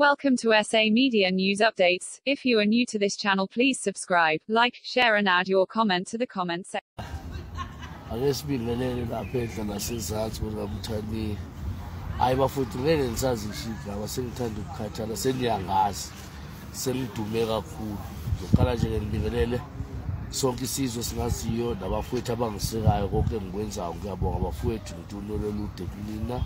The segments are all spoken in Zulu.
Welcome to SA Media News Updates. If you are new to this channel, please subscribe, like, share and add your comment to the comment section. Angesibingelele lapha endla nasezantsi kwengamthani hayi bafuthu ngeke ngisazishika abasengithanda ukukhathala seniyangazi sengidume kakhulu ngiqala nje ngibingelele sonke isizwe singaziyo nabafowethu abangisekayo konke engikwenzayo ngiyabonga abafowethu ntulo lolude kunina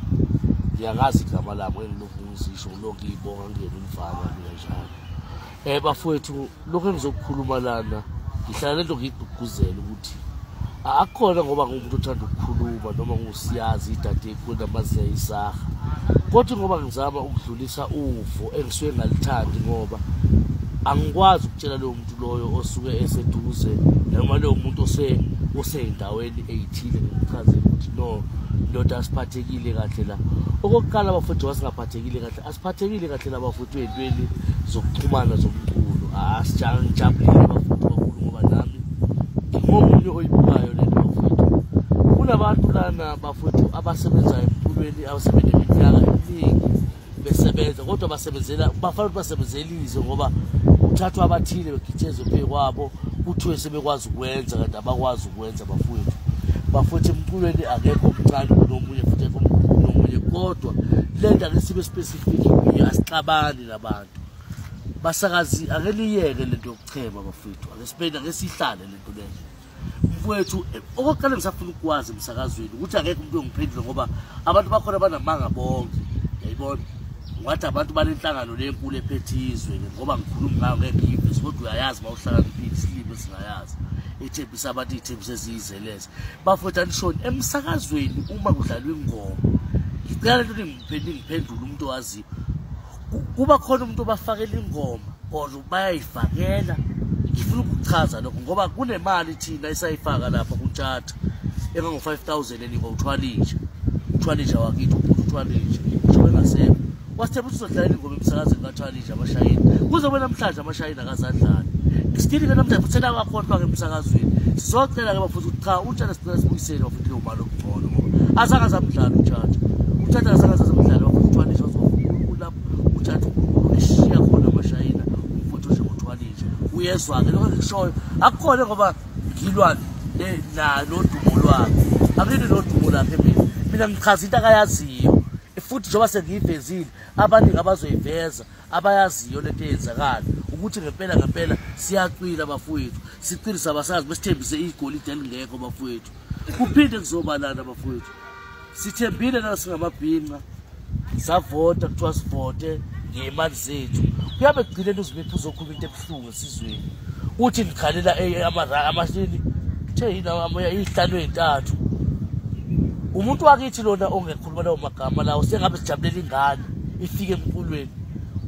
ngiyangazi igama lami engilokhu ngizisho lonke ibonga ngene umfana mina njalo bafowethu lokho engizokukhuluma lana ngihlala lento ngigqugquzela ukuthi akhona ngoba ngumuntu othanda ukukhuluma noma ngusiyazi idade kwenda maziya isaha kodwa ngoba ngizama ukudlulisa uvo engisuke ngalithandi ngoba angikwazi ukutshela lo muntu loyo osuke eseduze noma lo muntu oseyindaweni eyithile ngichaze ukuthi no ndoda asiphathekile kahle la okokuqala abafowethu wasingaphathekile kahle asiphathekile kahle la bafowethu entweni zokuxhumana zomculo asijabulile abafowethu kakhulu ngoba nami ngomunye oyibukayo lento bafowethu kunabantu lana bafowethu abasebenza emculweni abasebenza iminyaka eminingi besebenza kodwa basebenzela bafanele basebenzelise ngoba uthathwa abathile begitshezwe phe kwabo kuthiwe sebekwazi ukwenza kanti abakwazi ukwenza bafowethu emculweni akekho omncane kunomunye futhi omkhulu nomunye kodwa lento akesibe specific asixabani nabantu basakazi akeliyeke lento yokuchema bafowethu akesihlale lento leyo mfowethu okokuqala ngisafuna ukwazi emsakazweni ukuthi akekho umuntu ongiphendule ngoba abantu bakhona banamanga bonke yayibona ngathi abantu balenhlangano lenkulu ephethizwe ngoba ngikhuluma ngayo ngeBhayibheli kodwa uyayazi mawuhlakaniphile isilimo singayazi ethembisa abantu ithembise eziyizeleze bafowethu anishoni emsakazweni uma kudlalwa ingoma ngicela lento ngiphendule umuntu owaziyo kuba khona umuntu obafakela ingoma kodwa bayayifakela ngifuna ukuchaza lokho ngoba kunemali thina esayifaka lapha kuntshata engango 5000 enikwa uthwalija wakithi uthwalija ngisho engasebe wasithemba ukuthi uzodlala ingoma emsakazweni kathwalija amashayini kuzobe namhlanje amashayini akazadlali isitili ke namhlanje futhi akakhona emsakazweni sizocela ke bafuna ukuthi cha untshata sicela sibuyisele bafuna lo mali okugcono ngoba azakazamdlala untshata untshata azakazamdlala bafuna uthwalija lapho untshata eshiya khona amashayina umfutho nje uthwalija uyezwa ke lokho ngishoyo akukhona ngoba ngilwane lo dumo lwami akuyini lo dumo lakhe mina ngichaza into akayaziyo futhi njengoba sengiyivezile abaningi abazoyiveza abayaziyo lento eyenzakala ukuthi ngempela siyacwila bafowethu sicwile sabasazi besithembise igolide elingekho bafowethu kuphinde kuzobalana bafowethu sithembile na singamabhinqa savota kuthiwa sivote ngemali zethu kuyabe kugcine uzibiphi uzokhuluma into ebuhlungu esizweni uthi ngikhalela amashini theyina amoya ihlanu ezintathu umuntu wakithi lona ongekhuluma lawo magama lawo sengabe sijabulela ingane ifike emculweni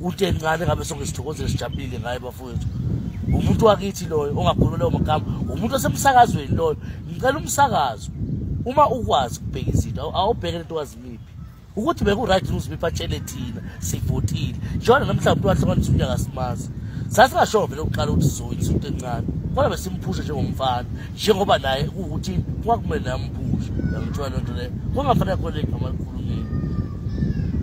uthi encane ngabe songesithokozela sijabulile ngaye bafowethu umuntu wakithi loyo ongakhuluma lawo magama umuntu osemsakazweni loyo ngicela umsakazo uma ukwazi ukubheka izinto awubheke lento wazimiphi ukuthi beke uright uzimiphi atshele thina sivotile njalo namhlanje umuntu wahlanganisa unyaka simazi sasingasho vele ukuqala ukuthi sizoyisa into encane kodwa besimphusha njengomfana njengoba naye ukuthi kwakumele namphusha ngithola lento le kungafanele khona igama likhulumile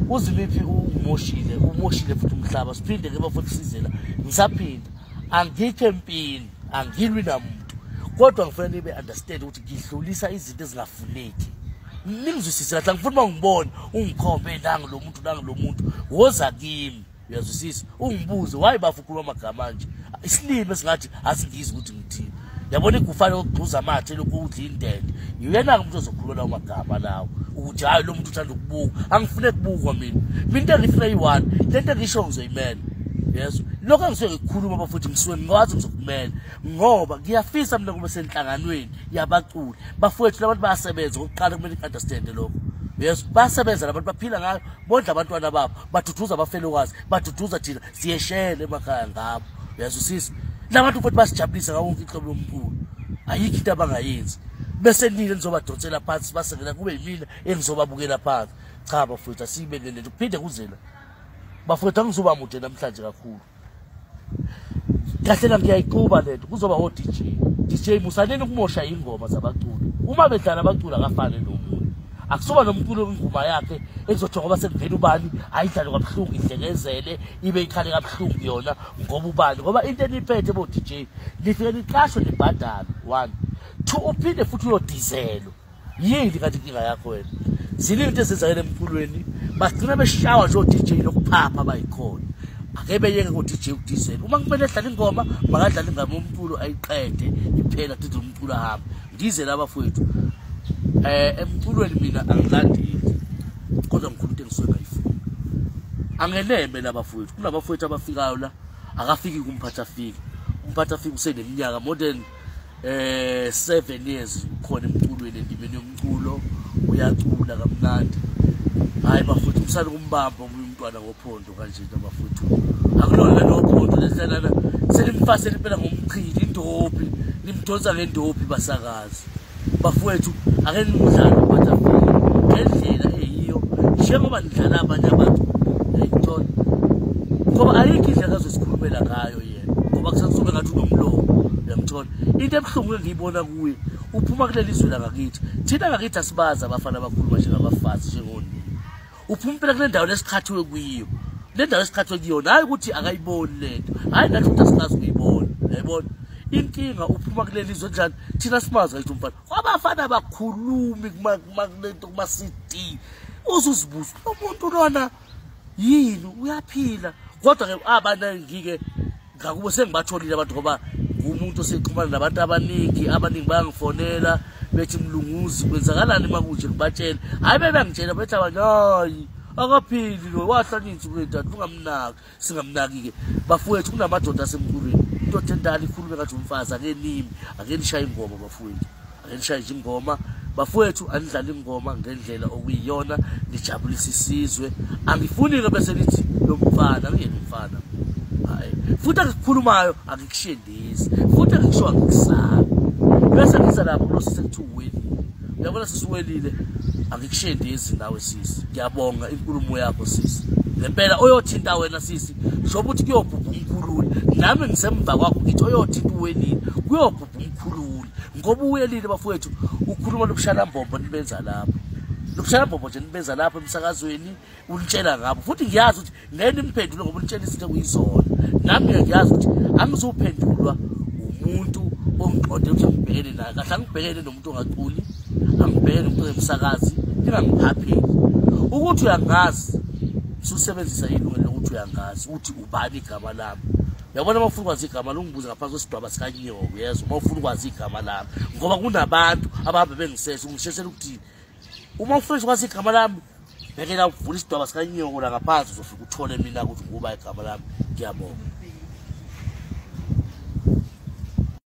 uzimiphi umoshile futhi umhlaba siphinde ke bafuthi sizela ngisaphinda angikho empini angilwi namuntu kodwa ngifanele nibe understand ukuthi ngidlulisa izinto ezingafuneki ningizwisisa kahle ngifuna ngibone ungikhombe nangu lo muntu woza kimi uyazwisisa ungibuze why bafukhuluma amagama nje isilimo esingathi asingizi ukuthi ngithini yabona ikufanele ukugcuza amathe lokhu udla indende yena umuntu ozokhuluma lawo magama lawo ukuthi hayi lo muntu uthanda ukubuka angifune ukubukwa mina into engifuna yi1 lento engisho ngizoyimela yes lokho ngisuke ngikhuluma bafowethu ngisuke ngazi ngizokumela ngoba ngiyafisa mina kube senhlanganweni yabaculi bafowethu labantu bayasebenza ngokuqala kumele understand lokho yes basebenza labantu baphila ngayo bodla abantwana babo baduduza abafelokazi baduduza thina siyeshele emakhaya ngabo uyazwisisa labantu futhi basijabulisa ngawo wonke inhlobo yomculo ayikho into abangayenzi bese nile nizobadonsela phansi basengena kube yimina engizobabukela phansi cha bafowethu asibeke lento kuphinde kuzela bafowethu angizoba mude namhlanje kakhulu kahle la ngiyayiquba lento kuzoba o DJ musaneni ukumosha ingoma zabaculi uma bedlala abaculi akafane nomuntu akusoba nomculo ingoma yakhe ezothi ngoba sekuvela ubani ayidlale kabuhlungu idlekezele ibe ikhale kabuhlungu yona ngoba ubani ngoba into eniphethe bo DJ lifike liqashwe libhadalo 1 2 uphinde futhi uyodizelo yini kanti inkinga yakho wena ziningi into ezenzakele emculweni bagcina beshawa nje DJ lokuphapha bayikhona akebe yeke ku DJ udizela uma kumele edlala ingoma makadlala ingoma umculo ayiqede iphela kuthi umculo ahamba ndizela abafowethu emculweni mina angilandeli kodwa ngikhuluma into engisuke ngayifuna angeneme labafowethu kunabafowethu abafikayo la akafiki kumphatha afiki umphatha afiki useneminyaka more than 7 years ukhona emculweni endimeni yomculo uyacula kamnandi hayi bafowethu umsana kumbamba umntwana ngophondo kanje abafowethu akulona nophondo lehlala selimfasela impela ngomchili indophi nimdonsa ngendophi basakazi bafowethu ake nimdlalo bathafika ngendlela eyiyo njengoba nidlala abanye abantu ayithola ngoba ayikho indlela azosikhulumela ngayo yena ngoba kusakusuke ngathi unomlomo uyamthola into ebuhlungu engiyibona kuye uphuma kuleli izwe la ngakithi thina ngakithi asibaza abafana abakhuluma njengabafazi njengonini uphuma phela kule ndawo lesikhathiwe kuyo le ndawo lesikhathiwe kuyona hayi ukuthi akayiboni lento hayi nathi ukuthi asikazi ukuyibona yayibona inkinga uphuma kuleli izwe njani thina simazi ngathi umfana abafana abakhulumi kulento kuma CD uzuzibuza umuntu lona yini uyaphila kodwa ke abaningi ke ngakubo sengibatholile abantu ngoba umuntu osexhumana nabantu abaningi bayangifonela bethi mlunguzi kwenzakalani makunje ngibatshela hayi bebengitshela bethi hayi akaphili lo wahlala insuku ezintathu ungamnaki singamnaki ke bafowethu kunamadoda asemculweni indoda endala ikhulume ngathi umfazi akenimi akenishaye ingoma bafowethu akenishaye nje ingoma bafowethu anidlala ingoma ngendlela okuyiyona nijabulisa isizwe angifuni ke bese lithi lo mfana ngiyena umfana hayi futhi akukhulumayo akikushendisi futhi akisho akisabi bese ngisa lapho kulosise kuthiweni uyabona sisiwelile akikushendisi nawe sisi ngiyabonga inkulumo yakho sisi ngempela oyothinta wena sisi njoba uthi kuyobhubha umkhululi nami ngisemva kwakho ngithi oyothinta uwelile kuyobhubha umkhululi ngoba uwelile bafowethu ukhuluma lokushaya mbombo nibenza lapho lokushaya mbombo nje nibenza lapho emsakazweni unitshela ngabo futhi ngiyazi ukuthi ngene imphendule ngoba unitshela izinto kuyizona nami ngiyazi ukuthi angizophendulwa umuntu ongiqonde ukuthi ngibhekene naye kahle ngibhekene nomuntu ongaculi angibhekene nomuntu emsakazi ngingangiphapheli ukuthi uyangazi usebenzisa ilungelo lokuthi uyangazi uthi ubani igama lami uyabona uma ufuna ukwazi igama longibuza ngaphansi kwesidwaba sikanyoko yezwa uma ufuna ukwazi igama lami ngoba kunabantu abahambe bengisesa ungisheshela ukuthi uma ufuna ukwazi igama lami bekela uvula isidwaba sikanyoko la ngaphansi uzofika uthole mina ukuthi nguba igama lami ngiyabonga